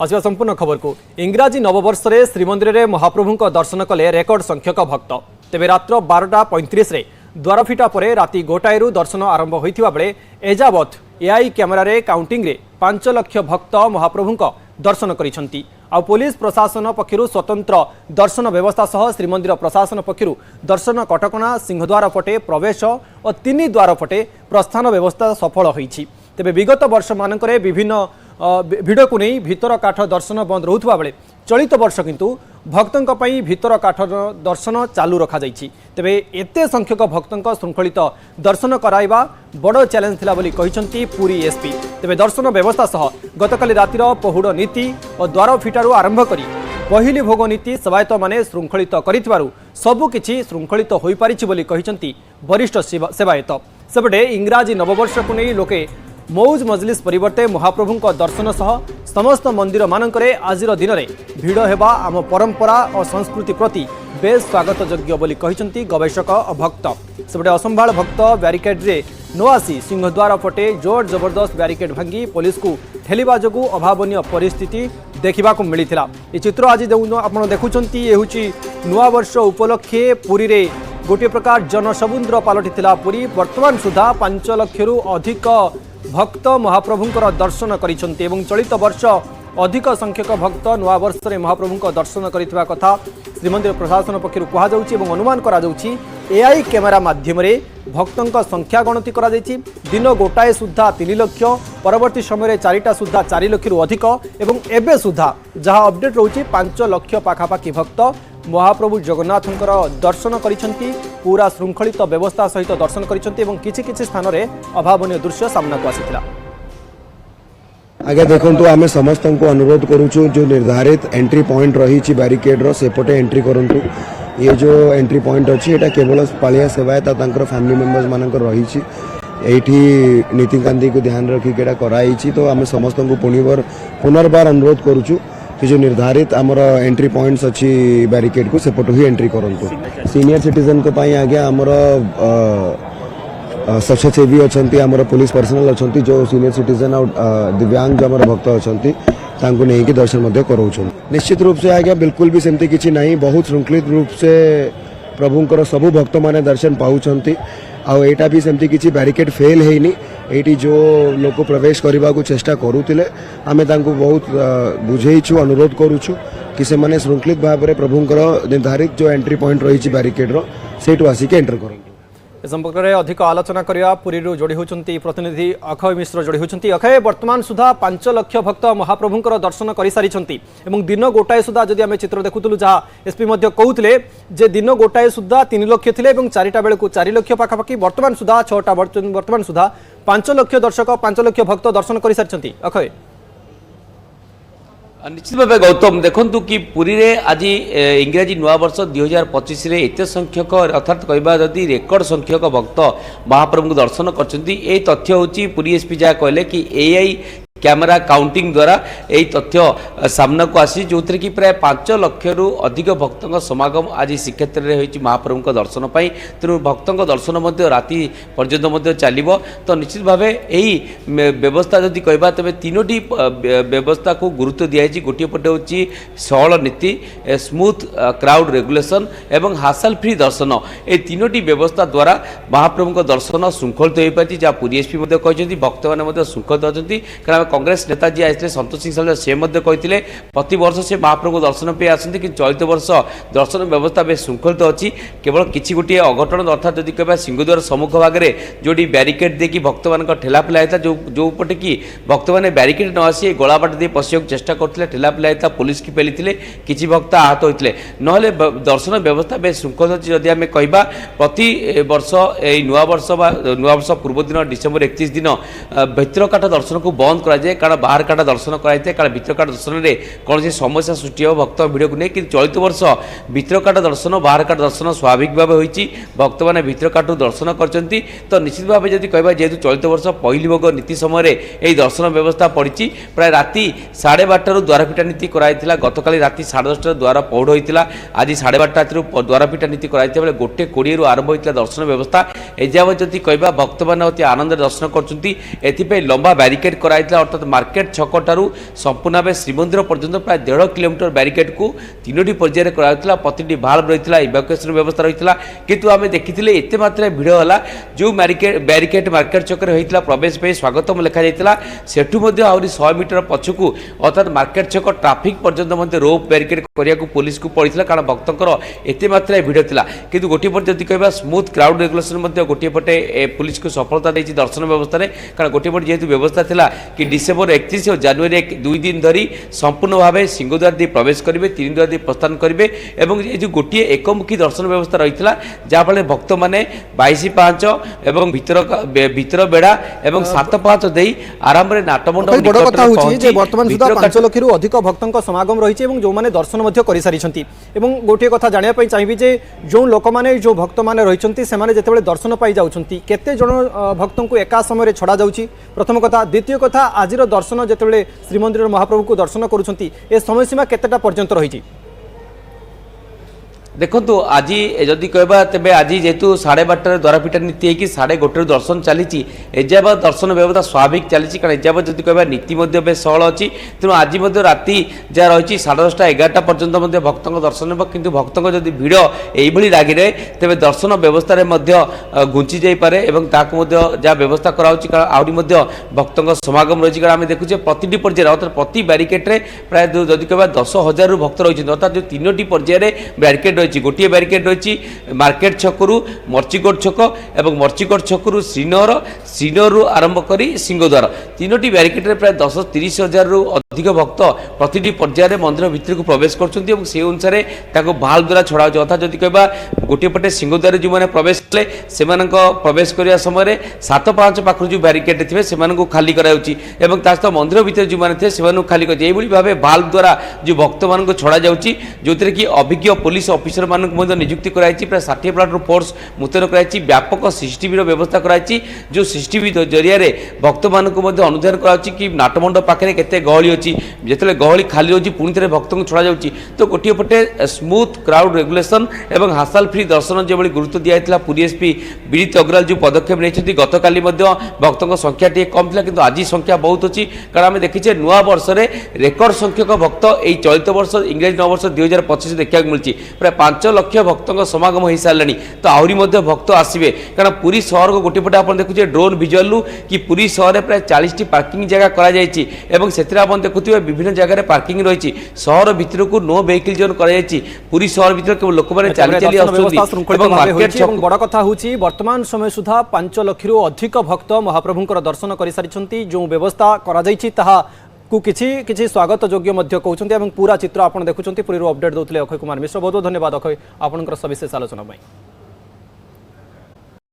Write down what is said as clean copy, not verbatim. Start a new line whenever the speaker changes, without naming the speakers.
आसवा संपूर्ण खबर को इंग्राजी नववर्ष में श्रीमंदिर में महाप्रभु दर्शन कले रेकर्ड संख्यक भक्त तेज रात्र 12:35 द्वार फिटा पर राति गोटाएरू दर्शन आरंभ होता बेले एजावत एआई कैमेरार काउंटिंग 5 लाख भक्त महाप्रभु दर्शन करिसेंती। आ पुलिस प्रशासन पक्षरु स्वतंत्र दर्शन व्यवस्था सह श्रीमंदिर प्रशासन पक्षरु दर्शन कटकणा सिंहद्वार पटे प्रवेश और 3 द्वार पटे प्रस्थान व्यवस्था सफल होईछि। तेबे विगत वर्ष मानकरे विभिन्न भिड़ को नहीं भीतर काठ दर्शन बंद रोथुवा बेले चलित वर्ष किंतु भक्तों पई भीतर काठ दर्शन चालू रखा जाइछि। तेबे एते संख्यक भक्तों श्रृंखलित दर्शन कराइबा बड़ चैलेंज थिला बोली कहिसंती पुरी एसपी। तेबे दर्शन व्यवस्था सह गतकाली रातिर पहुड़ नीति और द्वार फिटारू आरंभ करी पहिली भोग नीति सेवायत माने श्रृंखलित करितबारु सबुकिछि श्रृंखलित होई पारिछि बोली कहिसंती वरिष्ठ सेवायत। सेपटे इंग्राजी नववर्ष को नहीं लोके मौज मजलिस परिवर्ते महाप्रभु दर्शन सह समस्त मंदिर मानकरे आजिर दिन में भिड़ हेबा आम परंपरा और संस्कृति प्रति बेस स्वागत योग्य बोली कहिसंती गवेषक और भक्त। सेपटे असंभाल भक्त ब्यारिकेड रे न आसी सिंहद्वार पटे जोर जबरदस्त ब्यारिकेड भांगी पुलिस को ठेलिबा जोगु अभावनीय परिस्थिति देखा मिलता। ये चित्र आज आप देखुंत ये नुआ वर्ष उपलक्षे पुरी रे गोटे प्रकार जनसमुद्र पलटि पुरी वर्तमान सुधा 5 लाख अधिक भक्त महाप्रभुंकर दर्शन करिसेंती। चलित वर्ष अधिक संख्यक भक्त नुआ वर्ष में महाप्रभु दर्शन करिथिबा कथा श्रीमंदिर प्रशासन पक्षरु कहा जाउछि एवं अनुमान करा जाउछि। एआई कैमेरा माध्यम रे भक्तों संख्या गणति करा जाइछि। दिन गोटाए सुधा 3 लाख परवर्ती समय 4टा सुधा 4 लाख अधिक एवं एबे सुधा जहाँ अपडेट रोचे 5 लाख पाखापाखि भक्त महाप्रभु जगन्नाथंकर दर्शन करिसेंती। पूरा श्रृंखलित व्यवस्था सहित दर्शन करिसेंती एवं किछि स्थान रे अभावनीय दृश्य सामना को आसिथिला।
आगे देखो आम समस्त को अनुरोध करुचु जो निर्धारित एंट्री पॉइंट रही बैरिकेड सेपटे एंट्री करूँ। ये जो एंट्री पॉइंट अच्छी एटा केवल पालिया सेवायत फैमिली मेंबर्स मानक रही एठी नीतिकांति को ध्यान रखिक कराई। तो आम समस्त को पुनर्बार अनुरोध करुचु कि जो निर्धारित आमर एंट्री पॉइंट्स अच्छी बैरिकेड को सेपटू ही एंट्री करूँ। सीनियर सिटीजन को आगे आमर स्वच्छसेवी अच्छा आमर पुलिस पर्सनल अच्छा जो सीनियर सिटीजन और दिव्यांग जो आमर भक्त अच्छा नहीं दर्शन कराऊँ। निश्चित रूप से आज्ञा बिल्कुल भी सेमती किसी नहीं बहुत श्रृंखलित रूप से प्रभुंकर सबु भक्त माने दर्शन पाउछंती। आईटा भी सेमती किसी बैरिकेड फेल हैनी। एटी जो लोक प्रवेश करने को चेष्टा करुले आम बहुत बुझेइछु अनुरोध करुछु कि से माने श्रृंखलित भाव में प्रभुंकर निर्धारित जो एंट्री पॉइंट रही बैरिकेड सेठू आसिक एंटर करूँ।
इस संपर्क में अधिक आलोचना करने पुरी जोड़ी होती प्रतिनिधि अक्षय मिश्र जोड़ी होती। अक्षय वर्तमान सुधा 5 लाख भक्त महाप्रभुंकर दर्शन कर सारी दिन गोटाए सुधा जदि आम चित्र देखुलु जहाँ एसपी कहते जे दिन गोटाए सुधा 3 लाख थे 4टा बेलू 4 लाख पाखापाखि वर्तमान सुधा 6टा वर्तमान सुधा 5 लाख दर्शक 5 लाख भक्त दर्शन कर सारी। अक्षय
निश्चित भाव गौतम देखु कि पुरी रे आज इंग्राजी नुआ वर्ष 2025 एत संख्यक अर्थात कहवा जदि रेकर्ड संख्यक भक्त महाप्रभु को दर्शन कर तथ्य हूँ पुरी एसपी जहाँ कहले कि एआई कैमेरा काउंटिंग द्वारा यही तथ्य सामना को आसी जो कि प्राय 5 लाख अधिक भक्तों समागम आज श्रीक्षेत्र में होती महाप्रभु दर्शन पर। तेणु भक्तों दर्शन राति पर्यंत चलो। तो निश्चित भाव यही व्यवस्था जदि कहवा तेज 3टी व्यवस्था को गुरुत्व दिखाई। गोटे पटे हूँ सहल नीति स्मूथ क्राउड रेगुलेशन एवं हासल फ्री दर्शन ये 3टी व्यवस्था द्वारा महाप्रभु दर्शन श्रृंखलित हो पाती। जहाँ पुरी एसपी कहते भक्त मैंने श्रृंखलित अच्छा कारण कांग्रेस नेता जी आए संतोष सिंह साल से कहते प्रति वर्ष से महाप्रभु दर्शन पे आसती कि चलित वर्ष दर्शन व्यवस्था बेस श्रृंखलित अच्छी। केवल किसी गोटे अघटन अर्थात जदि कह सिंहद्वार सम्मुख भाग में जोटी बैरिकेड देखिए भक्त मान ठेला पेला होता जो पटे कि भक्त मैंने बैरिकेड न आसी गलाबाट दे पशिया चेष्टा करते ठेला पेला होता पुलिस की पेली किसी भक्त आहत होते ना दर्शन व्यवस्था बेस श्रृंखलित अच्छी। जदि आम कह प्रति वर्ष यही नुआ वर्ष पूर्व दिन डिसेम्बर 31 दिन भितर काठ दर्शन को बंद कराए कारण बाहर काटा दर्शन कराई कारण भितर काटा दर्शन में कौन सी समस्या सृष्टि हो भक्त भिड़ को नहीं कि चलित वर्ष भितर काटा दर्शन बाहर काटा दर्शन स्वाभाविक भाव होती भक्त मैंने भितर काटू दर्शन करछंती। तो निश्चित भाव जदि कहबा जेहेतु चलित वर्ष पहली भोग नीति समय यही दर्शन व्यवस्था पड़ी प्राय राति 12:30 द्वार फिटा नीति कराई गतकाली राति 10:30 द्वार पौड़ होता आज 12:30 राति द्वार फिटा नीति कराई बेले 1:20 आरंभ होता दर्शन व्यवस्था एजावत जदि कहबा भक्त मैंने अति आनंद दर्शन कर लंबा बैरिकेड कराई अर्थात मार्केट छक ठारू संपूर्ण भाव श्रीमंदिर पर्यंत प्राय 1.5 किलोमीटर बैरिकेड को 3टी पर्यायर कराला प्रति भाल्व रही इवाकुएसन व्यवस्था रही किंतु आम देखी एत मात्रा भिड़ है जो बैरिकेड मार्केट छक होता प्रवेश पे स्वागतम लिखा जाता सेठू आहरी 100 मीटर पछकू अर्थात मार्केट छक ट्राफिक पर्यंत रोप बैरिकेड करने पुलिस को पड़ता कारण भक्तर एत मात्रा भिड़ था किंतु गोटे पटे जब कह स्मूथ क्राउड रेगुलेशन गोटे पटे पुलिस को सफलता देती दर्शन व्यवस्था कारण गोटे पटे जेहेतु व्यवस्था था कि डिसेम्बर 31 और जनवरी 2 दिन धरी संपूर्ण भाव सिंहद्वार दी प्रवेश करेंगे 3 द्वार दी प्रस्थान करेंगे और ये जो गोटे एकमुखी दर्शन व्यवस्था रही है जहाँफल भक्त मैंने 22 पांच और भीतर बेड़ा और 7 पांच दे आराम से नाटमंडप
बड़ कथा होची वर्तमान सुधा 5 लाख रु अधिक भक्तों समागम रही है जो मैंने दर्शन कर सारी गोटे कथा जानापी चाहिए जे जो लोक मैंने जो भक्त मैंने रही से जिते दर्शन पाई जाउछंती केते जन भक्तों को एका समय छड़ा जाउची प्रथम कथा द्वितीय कथा आज दर्शन जिते श्रीमंदिर महाप्रभु को दर्शन करुछंती ए समय सीमा केतेटा पर्यंत रही
देखो आज जदि कहबा तेबे आज जेहेतु 12:30 द्वारपीठा नीति है 1:30 दर्शन चली एजाब दर्शन व्यवस्था स्वाभाविक चली कारण एजाब जदि कहबा नीति सहल अच्छी तेणु आज राति जहाँ रही 10:30 11टा पर्यंत भक्तों दर्शन हो कि भक्तों जदि भिड़ यही लगी रहे तेज दर्शन व्यवस्था घुंची जापे और जहाँ व्यवस्था कराऊँगी भक्तों समागम रही कारण आम देखुचे प्रति पर्यायर अर्थात प्रति बैरिकेड्रे प्राय जदि कहबा 10,000 रु भक्त रही अर्थात जो 3टी पर्यायर बैरिकेड गोटे बैरिकेड रही मार्केट छकु मर्चिकोट छक और मर्चिकोट छकु श्रीनगर आरंभ कर सिंहद्वार 3टी बैरिकेड प्राय 10-30 हजार रु अधिक भक्त प्रति पर्यायर मंदिर भितर को प्रवेश कर अनुसार भाल्व द्वारा छड़ा अर्थात जदि कहबा गोटे पटे सिंहद्वार जो मैंने प्रवेश कले से प्रवेश करने समय 7-5 पाखर जो बैरिकेड थे से खाली कर मंदिर भितर जो मैंने थे खाली कर भाव भाल्व द्वारा जो भक्त मान छड़ा जाऊँगी जो थे कि अभिज्ञ पुलिस ऑफिसर मानक नियुक्ति कराई प्राय 60 प्लाटून फोर्स मुतयन कराई व्यापक सीसीटीवी व्यवस्था कराई जो सीसीटीवी जरिया भक्त मानक अनुधान कराई कि नाटमंडप पाखे केते गहली अच्छी जिते गहली खाली होची पुणी थे भक्त को छड़ा जाऊँगी तो गोटे पटे स्मूथ क्राउड रेगुलेशन और हासाल फ्री दर्शन जो गुरुत्व दिया पुरी एसपी विनीत अग्रवाल जो पदक्षेप नहीं गतकाली भक्तों संख्या टी कम था कि आज संख्या बहुत अच्छी कारण आम देखीचे नुआ वर्ष में रेकर्ड संख्यक भक्त यही चलित वर्ष इंग्रेज नववर्ष 2025 देखा मिली प्राय 5 लाख भक्तों समागम हो सारे तो आहरी भक्त आसवे कारण पुरी सहर को गोटे पटे आप देखुए ड्रोन भिजुआल कि पुरी सहर प्राय 40 पार्किंग जगह कर देखुए विभिन्न जगह पार्किंग रही सहर भितर को नो वेहिकल जोन कर पुरी सहर भितर केवल लोक मैंने चली
बड़ कथा होची वर्तमान समय सुधा 5 लाख रु अधिक भक्त महाप्रभुंकर दर्शन कर सारी जो व्यवस्था करा को किछि स्वागत योग्य मध्य कहते पूरा चित्र आप देखुं पुरी अपडेट दौले अक्षय कुमार मिश्र बहुत बहुत धन्यवाद अक्षय आपंकर सविशेष आलोचना।